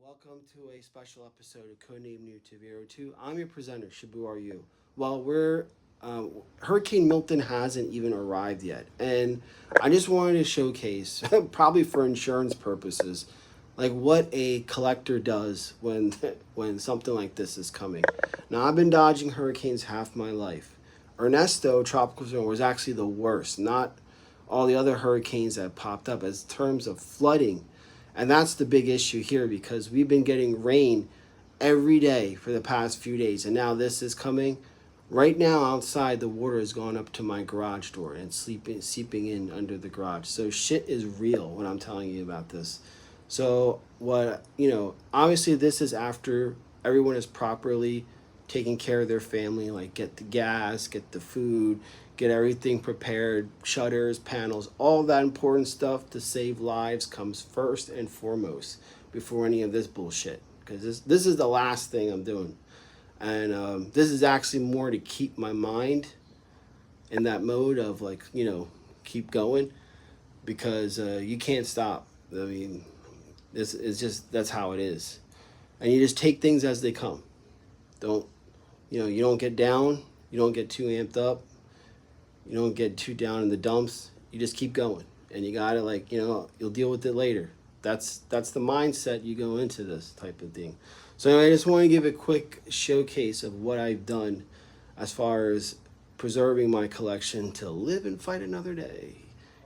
Welcome to a special episode of Codename New to Vero 2. I'm your presenter, Shabu Are You. Well, Hurricane Milton hasn't even arrived yet, and I just wanted to showcase, probably for insurance purposes, like what a collector does when when something like this is coming. Now, I've been dodging hurricanes half my life. Ernesto, tropical storm, was actually the worst, not all the other hurricanes that popped up as terms of flooding. And that's the big issue here because we've been getting rain every day for the past few days. And now this is coming. Right now outside, the water has gone up to my garage door and seeping in under the garage. So shit is real when I'm telling you about this. So obviously this is after everyone is properly taking care of their family, like get the gas, get the food, get everything prepared, shutters, panels, all that important stuff to save lives comes first and foremost before any of this bullshit. Because this is the last thing I'm doing. And this is actually more to keep my mind in that mode of keep going because you can't stop. I mean, this is just, that's how it is. And you just take things as they come. You don't get down, you don't get too amped up, you don't get too down in the dumps. You just keep going, and you gotta you'll deal with it later. That's the mindset you go into this type of thing. So anyway, I just want to give a quick showcase of what I've done as far as preserving my collection to live and fight another day.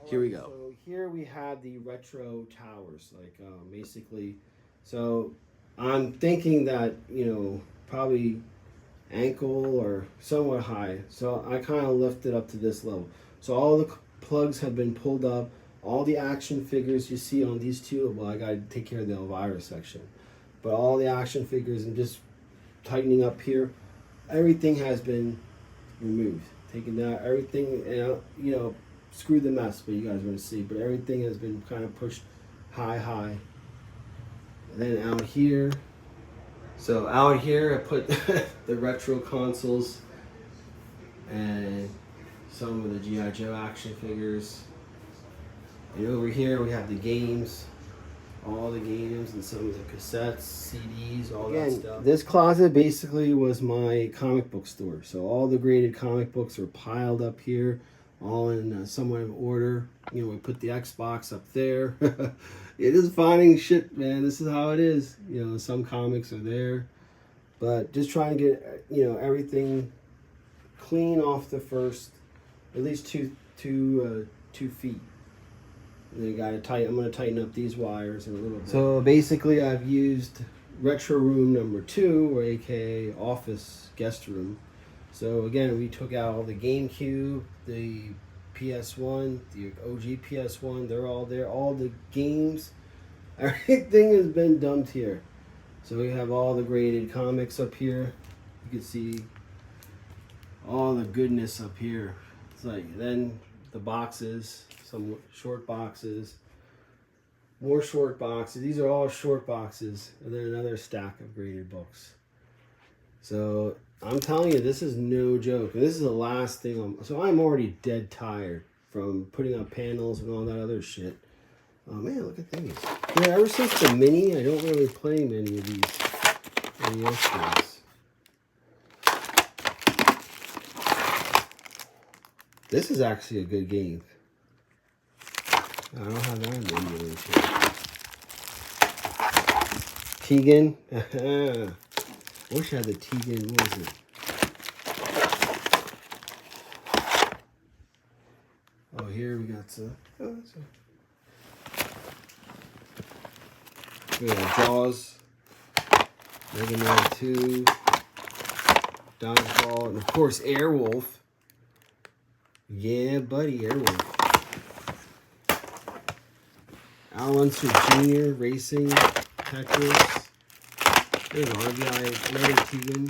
Here we go. So here we have the retro towers, basically. So I'm thinking that probably ankle or somewhat high, so I kind of lift it up to this level. So all the plugs have been pulled up, all the action figures you see on these two, well, I got to take care of the Elvira section, but all the action figures and just tightening up here, everything has been removed, taken down, everything, and screw the mess, but you guys are going to see, but everything has been kind of pushed high. And then out here, so out here I put the retro consoles and some of the G.I. Joe action figures. And over here we have the games, all the games and some of the cassettes, CDs, all that stuff. This closet basically was my comic book store. So all the graded comic books are piled up here, all in somewhat of order. We put the Xbox up there. It is finding shit, man. This is how it is. Some comics are there, but just trying to get everything clean off the first, at least two feet. And then I'm gonna tighten up these wires in a little bit. So basically, I've used retro room number 2, or AKA office guest room. So again, we took out all the GameCube, the PS1, the OG PS1, they're all there. All the games, everything has been dumped here. So we have all the graded comics up here. You can see all the goodness up here. It's then the boxes, some short boxes, more short boxes. These are all short boxes, and then another stack of graded books. So I'm telling you, this is no joke. And this is the last thing so I'm already dead tired from putting up panels and all that other shit. Oh man, look at these. Ever since the Mini, I don't really play many of these NES games. This is actually a good game. I don't have that in the emulation. Tegan. I wish I had the Tegan, what was it? Oh, here we got some. We got Jaws, Mega Man 2, Dodgeball, and of course Airwolf. Yeah, buddy, Airwolf. Al Unser Jr. Racing, Tetris. There's RBI, another Tegan.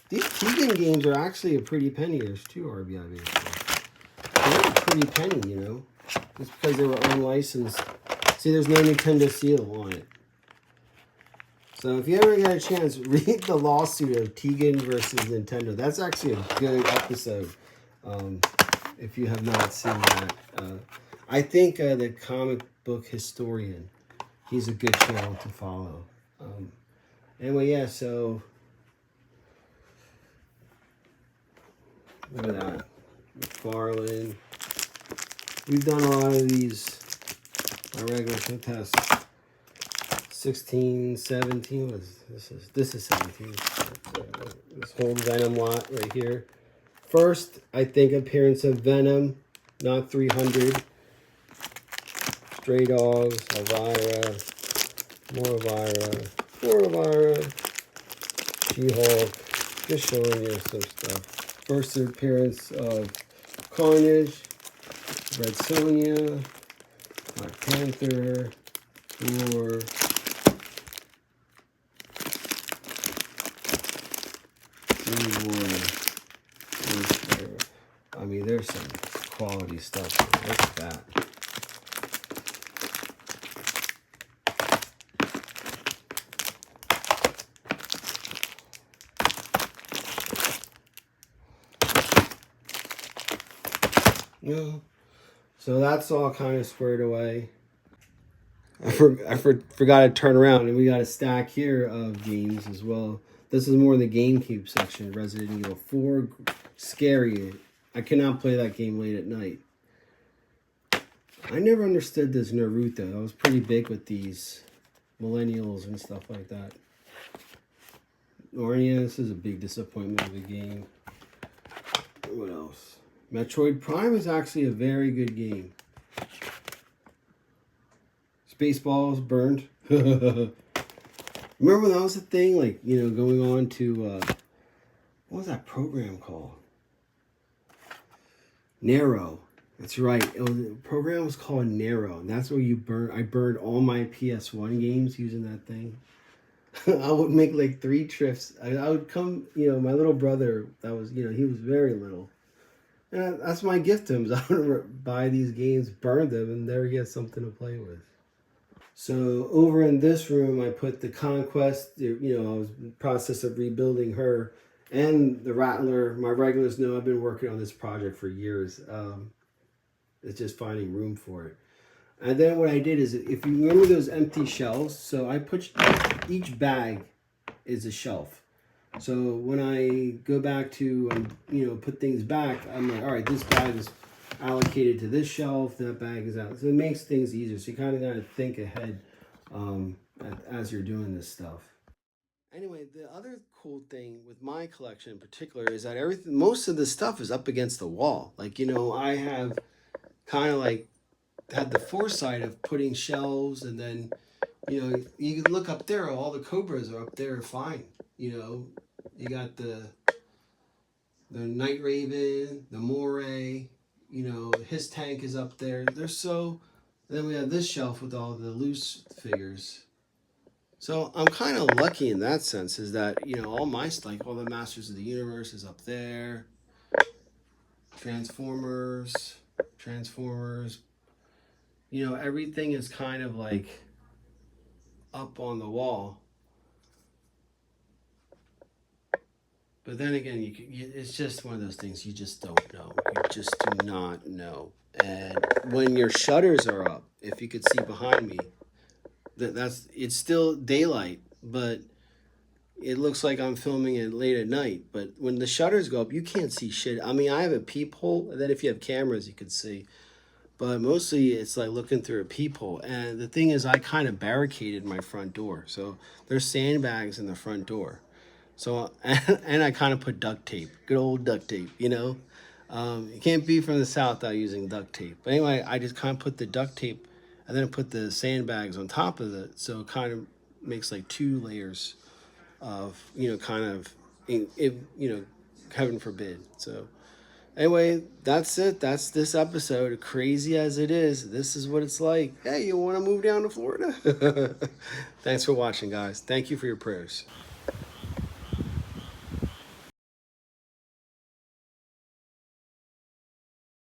These Tegan games are actually a pretty penny. There's 2 RBI basically. They're a pretty penny, just because they were unlicensed. See, there's no Nintendo seal on it. So if you ever get a chance, read the lawsuit of Tegan versus Nintendo. That's actually a good episode. If you have not seen that. I think the comic book historian he's a good channel to follow. Anyway, yeah, so look at that. McFarlane. We've done a lot of these, my regular fit tests. 16, 17, what is this? This is 17. This whole Venom lot right here. First, I think, appearance of Venom, not 300. Stray Dogs, Elvira, more Elvira, She-Hulk, just showing you some stuff. First appearance of Carnage, Red Sonja, Black Panther, Thor, I mean, there's some quality stuff. Look at that. No. So that's all kind of squared away. I forgot to turn around, and we got a stack here of games as well. This is more the GameCube section. Resident Evil 4, scary. I cannot play that game late at night. I never understood this Naruto. I was pretty big with these millennials and stuff like that. Narnia, this is a big disappointment of a game. What else? Metroid Prime is actually a very good game. Spaceballs burned. Remember when that was a thing? Like, you know, going on to, what was that program called? Narrow. That's right. The program was called Narrow. And that's where you burn. I burned all my PS1 games using that thing. I would make like 3 trips. I would come, you know, my little brother, that was, you know, he was very little. And that's my gift to him. I would buy these games, burn them, and there he has something to play with. So over in this room, I put the Conquest. You know, I was in the process of rebuilding her. And the Rattler. My regulars know I've been working on this project for years. It's just finding room for it. And then what I did is, if you remember those empty shelves, so I put, each bag is a shelf. So when I go back to, you know, put things back, I'm like, all right, this bag is allocated to this shelf, that bag is out. So it makes things easier. So you kind of got to think ahead as you're doing this stuff. Anyway, the other cool thing with my collection in particular is that most of the stuff is up against the wall. Like, you know, I have kind of like had the foresight of putting shelves, and then, you know, you can look up there, all the Cobras are up there fine. You know, you got the Night Raven, the Moray, you know, his tank is up there. Then we have this shelf with all the loose figures. So I'm kind of lucky in that sense, is that, you know, all my stuff, like all the Masters of the Universe is up there. Transformers, you know, everything is kind of like up on the wall. But then again, it's just one of those things you just don't know. You just do not know. And when your shutters are up, if you could see behind me, it's still daylight, but it looks like I'm filming it late at night. But when the shutters go up, you can't see shit. I mean, I have a peephole, and then if you have cameras, you can see. But mostly it's like looking through a peephole. And the thing is, I kind of barricaded my front door. So there's sandbags in the front door. So, and I kind of put duct tape, good old duct tape, you know. You can't be from the South without using duct tape. But anyway, I just kind of put the duct tape, and then put the sandbags on top of it. So it kind of makes like 2 layers of, you know, kind of, you know, heaven forbid. So anyway, that's it. That's this episode. Crazy as it is, this is what it's like. Hey, you want to move down to Florida? Thanks for watching, guys. Thank you for your prayers.